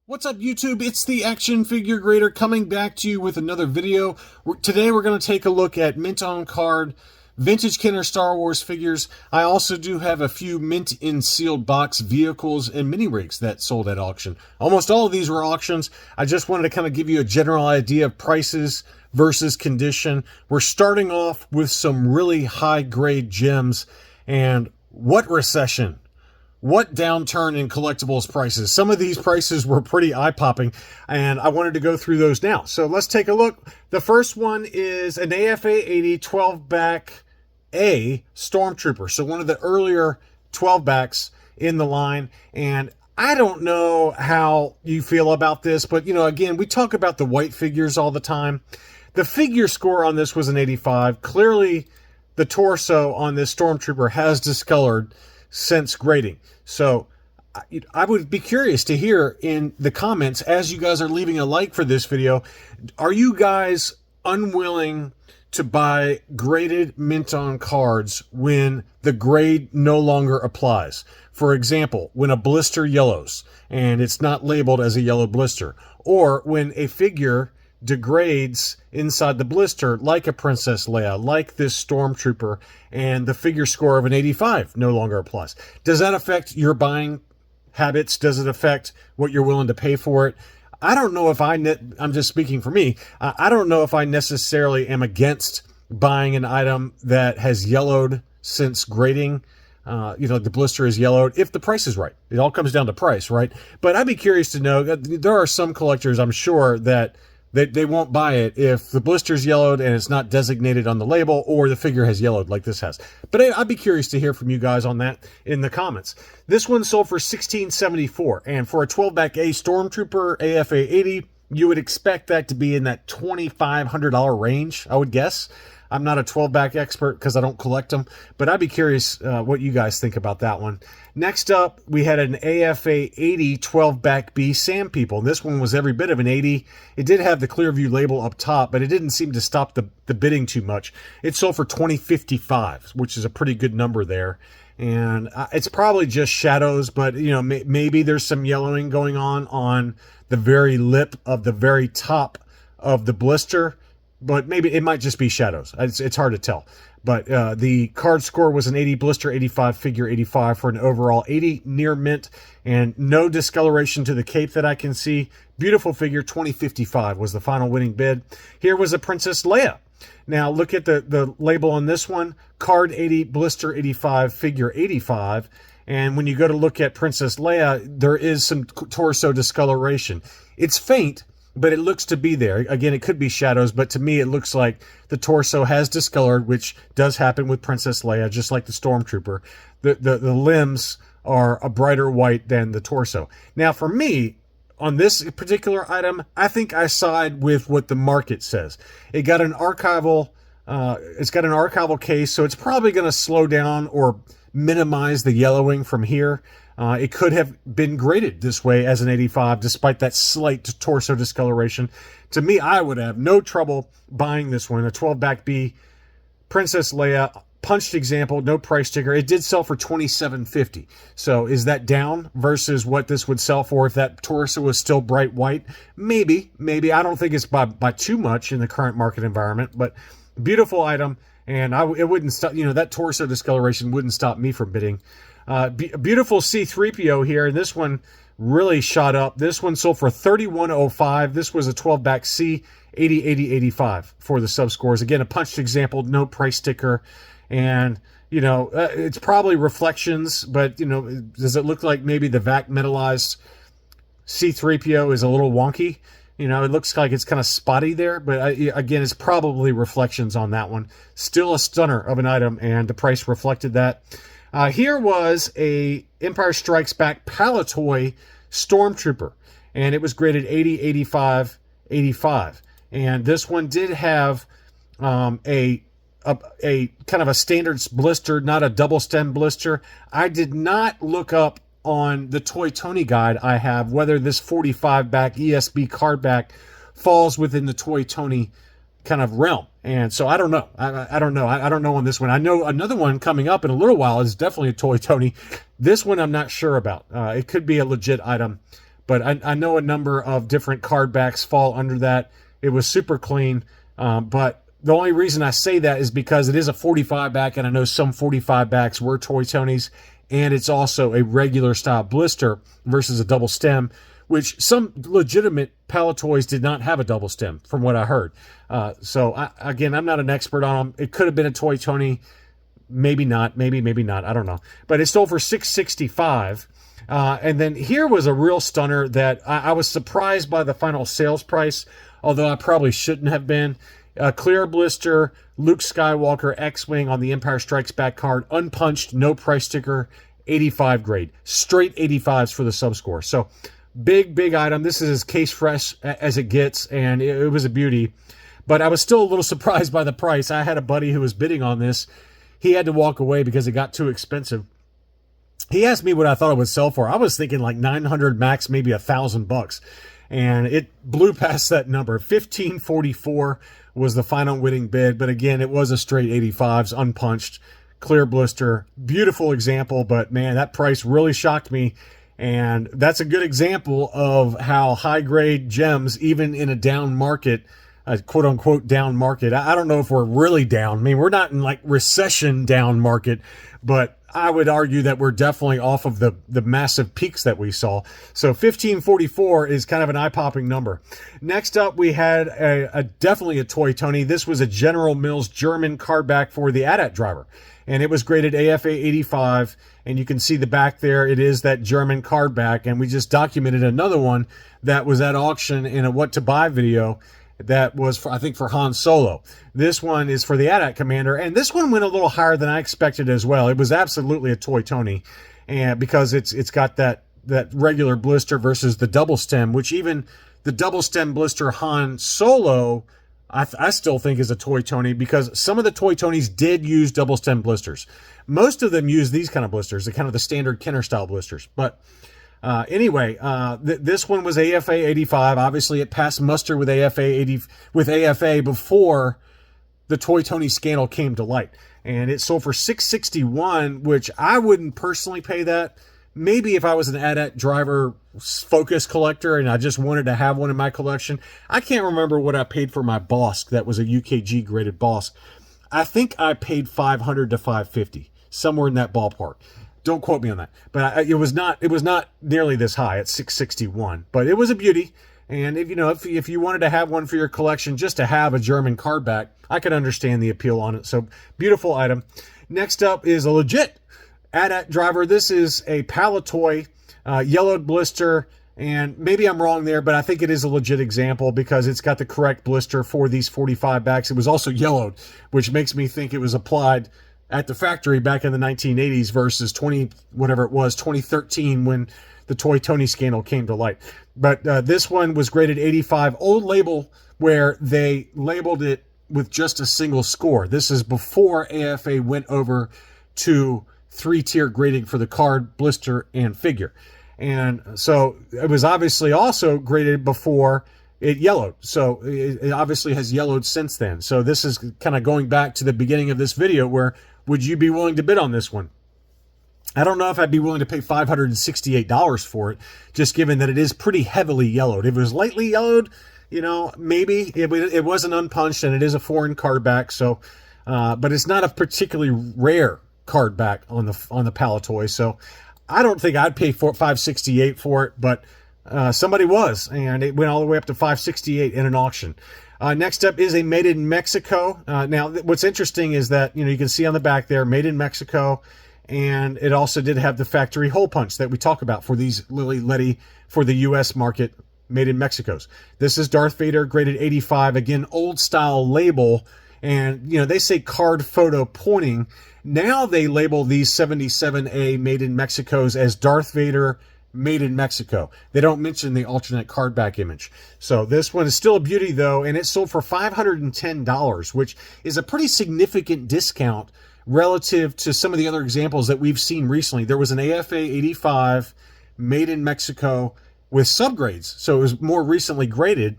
What's up, YouTube? It's the Action Figure Grader coming back to you with another video. Today we're going to take a look at mint on card vintage Kenner Star Wars figures. I also do have a few mint in sealed box vehicles and mini rigs that sold at auction. Almost all of these were auctions. I just wanted to kind of give you a general idea of prices versus condition. We're starting off with some really high grade gems. And what recession? What downturn in collectibles prices? Some of these prices were pretty eye-popping, and I wanted to go through those now. So let's take a look. The first one is an AFA 80 12-back A Stormtrooper. So one of the earlier 12-backs in the line. And I don't know how you feel about this, but, again, we talk about the white figures all the time. The figure score on this was an 85. Clearly, the torso on this Stormtrooper has discolored since grading. So I would be curious to hear in the comments, as you guys are leaving a like for this video, are you guys unwilling to buy graded mint on cards when the grade no longer applies? For example, when a blister yellows and it's not labeled as a yellow blister, or when a figure degrades inside the blister, like a Princess Leia, like this Stormtrooper, and the figure score of an 85 no longer applies. Does that affect your buying habits? Does it affect what you're willing to pay for it? I don't know if I'm just speaking for me. I don't know if I necessarily am against buying an item that has yellowed since grading. The blister is yellowed if the price is right. It all comes down to price, right? But I'd be curious to know that there are some collectors, I'm sure, that they won't buy it if the blister's yellowed and it's not designated on the label, or the figure has yellowed like this has. But I'd be curious to hear from you guys on that in the comments. This one sold for $16.74, and for a 12-back A Stormtrooper AFA 80, you would expect that to be in that $2,500 range, I would guess. I'm not a 12-back expert because I don't collect them, but I'd be curious what you guys think about that one. Next up, we had an AFA 80 12-back B Sand People. This one was every bit of an 80. It did have the Clearview label up top, but it didn't seem to stop the bidding too much. It sold for $20.55, which is a pretty good number there. And it's probably just shadows, but maybe there's some yellowing going on the very lip of the very top of the blister. But maybe it might just be shadows. It's hard to tell. But the card score was an 80, blister 85, figure 85 for an overall 80, near mint, and no discoloration to the cape that I can see. Beautiful figure, $20.55 was the final winning bid. Here was a Princess Leia. Now look at the label on this one. Card 80, blister 85, figure 85. And when you go to look at Princess Leia, there is some torso discoloration. It's faint, but it looks to be there. Again, it could be shadows, but to me, it looks like the torso has discolored, which does happen with Princess Leia, just like the Stormtrooper. The limbs are a brighter white than the torso. Now, for me, on this particular item, I think I side with what the market says. It's got an archival case, so it's probably going to slow down or minimize the yellowing from here. It could have been graded this way as an 85, despite that slight torso discoloration. To me, I would have no trouble buying this one, a 12-back B Princess Leia, punched example, no price sticker. It did sell for $27.50. So is that down versus what this would sell for if that torso was still bright white? Maybe. I don't think it's by too much in the current market environment, but beautiful item. And it wouldn't stop, that torso discoloration wouldn't stop me from bidding. Beautiful C-3PO here, and this one really shot up. This one sold for $31.05. This was a 12-back C, 80, 80, 85 for the sub-scores. Again, a punched example, no price sticker. And, it's probably reflections, but, does it look like maybe the vac metallized C-3PO is a little wonky? It looks like it's kind of spotty there, but again, it's probably reflections on that one. Still a stunner of an item, and the price reflected that. Here was a Empire Strikes Back Palitoy Stormtrooper, and it was graded 80, 85, 85. And this one did have a kind of a standard blister, not a double stem blister. I did not look up on the Toy Tony guide I have whether this 45-back ESB cardback falls within the Toy Tony kind of realm. And so I don't know. I don't know. I don't know on this one. I know another one coming up in a little while is definitely a Toy Tony. This one I'm not sure about. It could be a legit item, but I know a number of different card backs fall under that. It was super clean, but the only reason I say that is because it is a 45 back, and I know some 45 backs were Toy Tonys, and it's also a regular style blister versus a double stem, which some legitimate Palitoys did not have a double stem, from what I heard. Again, I'm not an expert on them. It could have been a Toy Tony, maybe not, maybe not. I don't know. But it sold for $665. And then here was a real stunner that I was surprised by the final sales price, although I probably shouldn't have been. A clear blister, Luke Skywalker X-Wing on the Empire Strikes Back card, unpunched, no price sticker, 85 grade. Straight 85s for the subscore. So big item. This is as case fresh as it gets, and it was a beauty. But I was still a little surprised by the price. I had a buddy who was bidding on this. He had to walk away because it got too expensive. He asked me what I thought it would sell for. I was thinking like 900 max, maybe $1,000, and it blew past that number. $1,544 was the final winning bid, but again, it was a straight 85s, unpunched, clear blister, beautiful example. But man, that price really shocked me, and that's a good example of how high grade gems, even in a down market, quote unquote down market. I don't know if we're really down. I mean, we're not in like recession down market, but I would argue that we're definitely off of the massive peaks that we saw. So 1544 is kind of an eye-popping number. Next up, we had definitely a Toy Tony. This was a General Mills German card back for the AT-AT driver, and it was graded AFA 85. And you can see the back there. It is that German card back, and we just documented another one that was at auction in a what to buy video. That was, for, I think, for Han Solo. This one is for the AT-AT Commander, and this one went a little higher than I expected as well. It was absolutely a Toy Tony, and because it's got that regular blister versus the double stem, which even the double stem blister Han Solo, I still think is a Toy Tony, because some of the Toy Tonys did use double stem blisters. Most of them use these kind of blisters, the kind of the standard Kenner style blisters, but. Anyway, this one was AFA 85. Obviously, it passed muster with AFA before the Toy Tony scandal came to light, and it sold for $661, which I wouldn't personally pay that. Maybe if I was an AT-AT driver focus collector and I just wanted to have one in my collection. I can't remember what I paid for my Bosk. That was a UKG graded Bosk. I think I paid $500 to $550, somewhere in that ballpark. Don't quote me on that, but it was not nearly this high at $661. But it was a beauty, and if you wanted to have one for your collection, just to have a German card back, I could understand the appeal on it. So beautiful item. Next up is a legit AT-AT driver. This is a Palitoy yellowed blister, and maybe I'm wrong there, but I think it is a legit example because it's got the correct blister for these 45 backs. It was also yellowed, which makes me think it was applied at the factory back in the 1980s versus 2013 when the Toy Tony scandal came to light. But this one was graded 85, old label where they labeled it with just a single score. This is before AFA went over to 3-tier grading for the card, blister, and figure. And so it was obviously also graded before it yellowed. So it obviously has yellowed since then. So this is kind of going back to the beginning of this video where would you be willing to bid on this one? I don't know if I'd be willing to pay $568 for it, just given that it is pretty heavily yellowed. If it was lightly yellowed, maybe. It wasn't unpunched, and it is a foreign card back, so, but it's not a particularly rare card back on the Palitoy, so I don't think I'd pay $568 for it, but somebody was, and it went all the way up to $568 in an auction. Next up is a Made in Mexico. Now, what's interesting is that, you can see on the back there, Made in Mexico, and it also did have the factory hole punch that we talk about for these Lily Letty for the U.S. market, Made in Mexico's. This is Darth Vader, graded 85. Again, old style label, and, they say card photo pointing. Now they label these 77A Made in Mexico's as Darth Vader, Made in Mexico. They don't mention the alternate card back image. So this one is still a beauty though, and it sold for $510, which is a pretty significant discount relative to some of the other examples that we've seen recently. There was an AFA 85 Made in Mexico with subgrades, so it was more recently graded,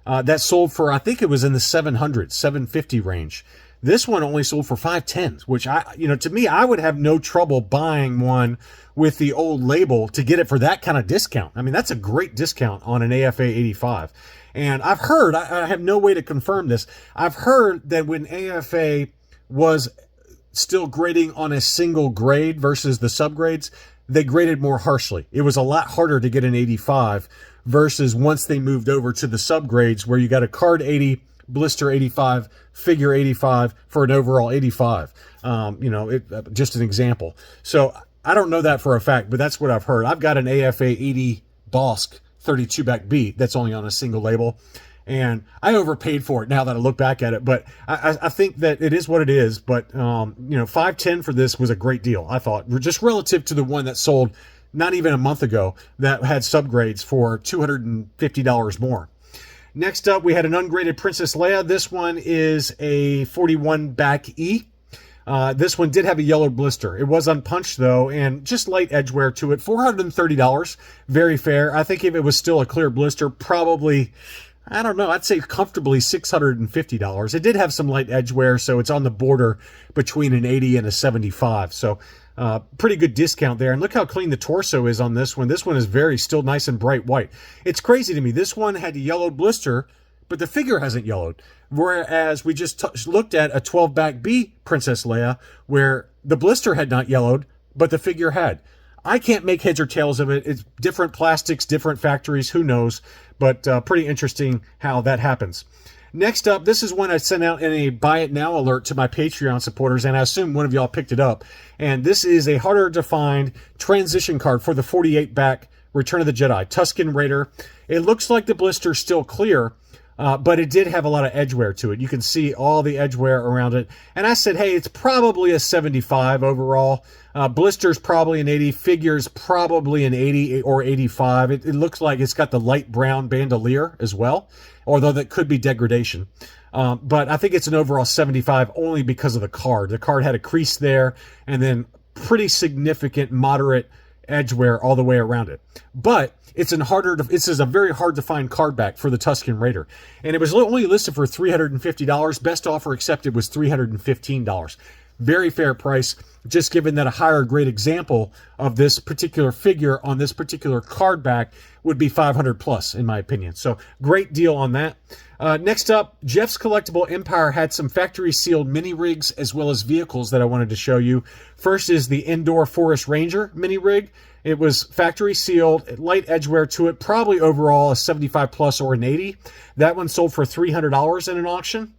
that sold for, I think it was in the $750 range. This one only sold for $510, which to me, I would have no trouble buying one with the old label to get it for that kind of discount. I mean, that's a great discount on an AFA 85. And I've heard, I have no way to confirm this, I've heard that when AFA was still grading on a single grade versus the subgrades, they graded more harshly. It was a lot harder to get an 85 versus once they moved over to the subgrades where you got a card 80, blister 85, figure 85 for an overall 85. Just an example. So I don't know that for a fact, but that's what I've heard. I've got an AFA 80 Bosk 32 back B that's only on a single label, and I overpaid for it now that I look back at it, but I think that it is what it is. But $510 for this was a great deal, I thought, just relative to the one that sold not even a month ago that had subgrades for $250 more. Next up, we had an ungraded Princess Leia. This one is a 41 back E. This one did have a yellow blister. It was unpunched, though, and just light edge wear to it. $430, very fair. I think if it was still a clear blister, probably, I don't know, I'd say comfortably $650. It did have some light edge wear, so it's on the border between an 80 and a 75. So pretty good discount there. And look how clean the torso is on this one. This one is still nice and bright white. It's crazy to me. This one had a yellowed blister, but the figure hasn't yellowed. Whereas we just looked at a 12 back B Princess Leia where the blister had not yellowed, but the figure had. I can't make heads or tails of it. It's different plastics, different factories, who knows, but pretty interesting how that happens. Next up, this is one I sent out in a buy it now alert to my Patreon supporters, and I assume one of y'all picked it up. And this is a harder to find transition card for the 48 back Return of the Jedi Tusken Raider. It looks like the blister's still clear, but it did have a lot of edge wear to it. You can see all the edge wear around it. And I said, hey, it's probably a 75 overall. Blister's probably an 80. Figure's probably an 80 or 85. It looks like it's got the light brown bandolier as well, although that could be degradation. But I think it's an overall 75 only because of the card. The card had a crease there and then pretty significant moderate edge wear all the way around it. But this is a very hard to find card back for the Tusken Raider. And it was only listed for $350. Best offer accepted was $315. Very fair price, just given that a higher grade example of this particular figure on this particular card back would be 500 plus, in my opinion. So great deal on that. Next up, Jeff's Collectible Empire had some factory sealed mini rigs as well as vehicles that I wanted to show you. First is the Indoor Forest Ranger mini rig. It was factory sealed, light edge wear to it, probably overall a 75 plus or an 80. That one sold for $300 in an auction.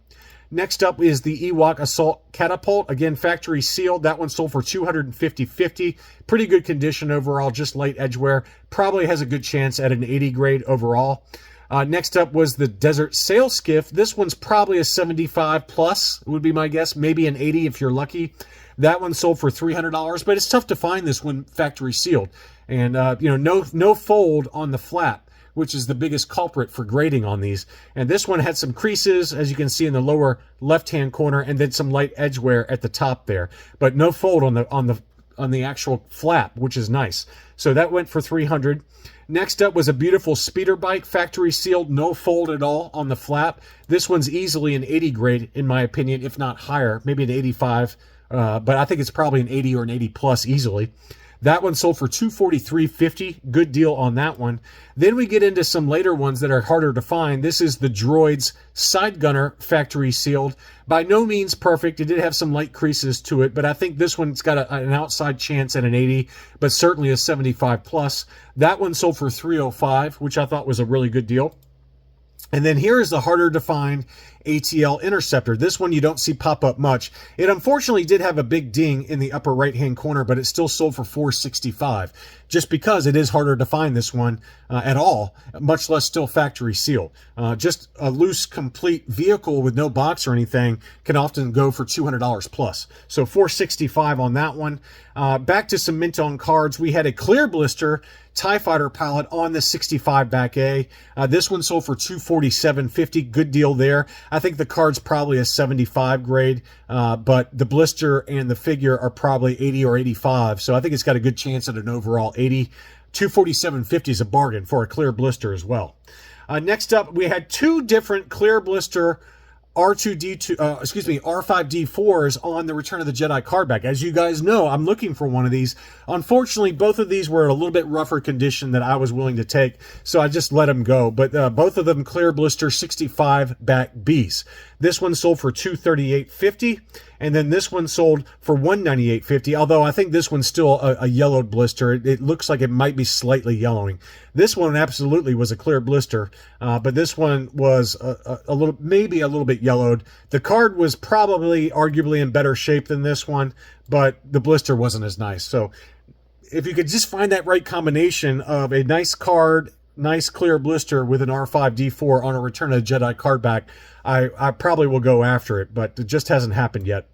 Next up is the Ewok Assault Catapult. Again, factory sealed. That one sold for $250.50. Pretty good condition overall, just light edge wear. Probably has a good chance at an 80 grade overall. Next up was the Desert Sail Skiff. This one's probably a 75 plus, would be my guess. Maybe an 80 if you're lucky. That one sold for $300, but it's tough to find this one factory sealed. And, no fold on the flap, which is the biggest culprit for grading on these. And this one had some creases, as you can see in the lower left-hand corner, and then some light edge wear at the top there. But no fold on the actual flap, which is nice. So that went for $300. Next up was a beautiful speeder bike, factory sealed, no fold at all on the flap. This one's easily an 80 grade, in my opinion, if not higher, maybe an 85. But I think it's probably an 80 or an 80 plus easily. That one sold for $243.50. Good deal on that one. Then we get into some later ones that are harder to find. This is the Droids Side Gunner factory sealed. By no means perfect. It did have some light creases to it, but I think this one's got an outside chance at an 80, but certainly a 75 plus. That one sold for $305, which I thought was a really good deal. And then here is the harder to find ATL Interceptor. This one you don't see pop up much. It unfortunately did have a big ding in the upper right hand corner, but it still sold for $465, just because it is harder to find this one at all, much less still factory sealed. Just a loose complete vehicle with no box or anything can often go for $200 plus. So $465 on that one. Back to some mint on cards. We had a clear blister TIE Fighter palette on the 65 back A. This one sold for $247.50. Good deal there. I think the card's probably a 75 grade, but the blister and the figure are probably 80 or 85. So I think it's got a good chance at an overall 80. $247.50 is a bargain for a clear blister as well. Next up, we had two different clear blister R2D2, excuse me, R5D4s on the Return of the Jedi cardback. As you guys know, I'm looking for one of these. Unfortunately, both of these were in a little bit rougher condition than I was willing to take, so I just let them go. But both of them clear blister 65 back Bs. This one sold for $238.50, and then this one sold for $198.50, although I think this one's still a yellowed blister. It looks like it might be slightly yellowing. This one absolutely was a clear blister, but this one was a little, maybe a little bit yellowed. The card was probably arguably in better shape than this one, but the blister wasn't as nice. So if you could just find that right combination of a nice card, nice clear blister with an R5D4 on a Return of the Jedi cardback, I probably will go after it, but it just hasn't happened yet.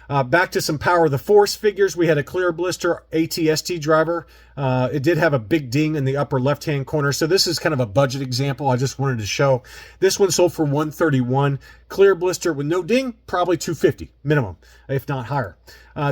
Back to some Power of the Force figures. We had a clear blister AT-ST driver. It did have a big ding in the upper left-hand corner, so this is kind of a budget example I just wanted to show. This one sold for $131. Clear blister with no ding, probably $250 minimum, if not higher.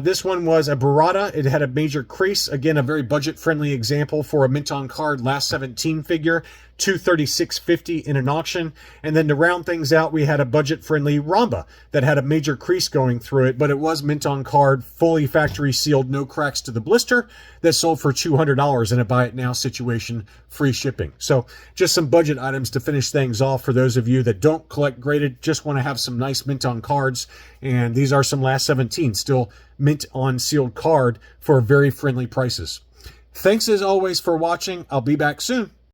This one was a burrata. It had a major crease. Again, a very budget-friendly example for a mint on card last 17 figure. $236.50 in an auction. And then to round things out, we had a budget-friendly Ramba that had a major crease going through it, but it was mint on card, fully factory sealed, no cracks to the blister, that sold for $200 in a buy it now situation, free shipping. So just some budget items to finish things off for those of you that don't collect graded, just want to have some nice mint on cards. And these are some last 17, still mint on sealed card for very friendly prices. Thanks as always for watching. I'll be back soon.